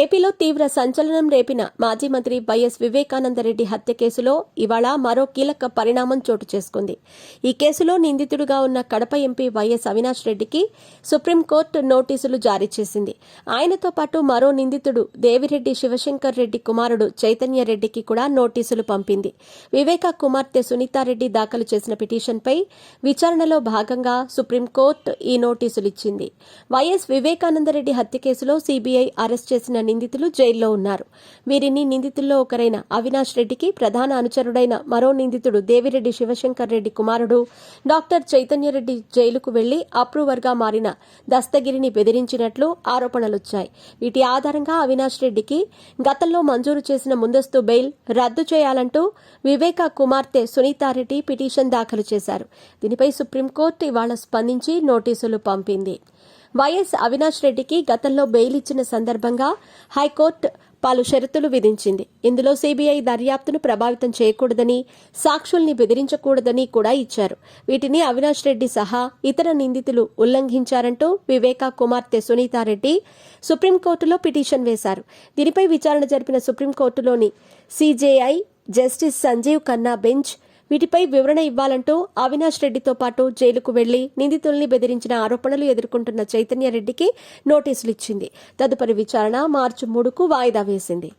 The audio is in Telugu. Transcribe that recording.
ఏపీలో తీవ్ర సంచలనం రేపిన మాజీ మంత్రి వైఎస్ వివేకానందరెడ్డి హత్య కేసులో ఇవాళ మరో కీలక పరిణామం చోటు చేసుకుంది. ఈ కేసులో నిందితుడిగా ఉన్న కడప ఎంపీ వైఎస్ అవినాష్ రెడ్డికి సుప్రీంకోర్టు నోటీసులు జారీ చేసింది. ఆయనతో పాటు మరో నిందితుడు దేవిరెడ్డి శివశంకర్ రెడ్డి కుమారుడు చైతన్య రెడ్డికి కూడా నోటీసులు పంపింది. వివేక కుమార్తె సునీతారెడ్డి దాఖలు చేసిన పిటిషన్పై విచారణలో భాగంగా సుప్రీంకోర్టు ఈ నోటీసులిచ్చింది. వైఎస్ వివేకానందరెడ్డి హత్య కేసులో సీబీఐ అరెస్ట్ చేసిన నిందితులు జైల్లో ఉన్నారు. వీరిని నిందితుల్లో ఒకరైన అవినాష్ రెడ్డికి ప్రధాన అనుచరుడైన మరో నిందితుడు దేవిరెడ్డి శివశంకర్ రెడ్డి కుమారుడు డాక్టర్ చైతన్య రెడ్డి జైలుకు వెళ్లి అప్రూవర్గా మారిన దస్తగిరిని బెదిరించినట్లు ఆరోపణలొచ్చాయి. వీటి ఆధారంగా అవినాష్ రెడ్డికి గతంలో మంజూరు చేసిన ముందస్తు బెయిల్ రద్దు చేయాలంటూ వివేక కుమార్తె సునీతారెడ్డి పిటిషన్ దాఖలు చేశారు. దీనిపై సుప్రీంకోర్టు ఇవాళ స్పందించి నోటీసులు పంపింది. వైఎస్ అవినాష్ రెడ్డికి గతంలో బెయిల్ ఇచ్చిన సందర్భంగా హైకోర్టు పలు షరతులు విధించింది. ఇందులో సీబీఐ దర్యాప్తును ప్రభావితం చేయకూడదని, సాక్షుల్ని బెదిరించకూడదని కూడా ఇచ్చారు. వీటిని అవినాష్ రెడ్డి సహా ఇతర నిందితులు ఉల్లంఘించారంటూ వివేక కుమార్తె సునీతారెడ్డి సుప్రీంకోర్టులో పిటిషన్ వేశారు. దీనిపై విచారణ జరిపిన సుప్రీంకోర్టులోని CJI justice Sanjiv Khanna bench వీటిపై వివరణ ఇవ్వాలంటూ అవినాష్ రెడ్డితో పాటు జైలుకు వెళ్లి నిందితుల్ని బెదిరించిన ఆరోపణలు ఎదుర్కొంటున్న చైతన్య రెడ్డికి నోటీసులిచ్చింది. తదుపరి విచారణ మార్చి 3కు వాయిదా వేసింది.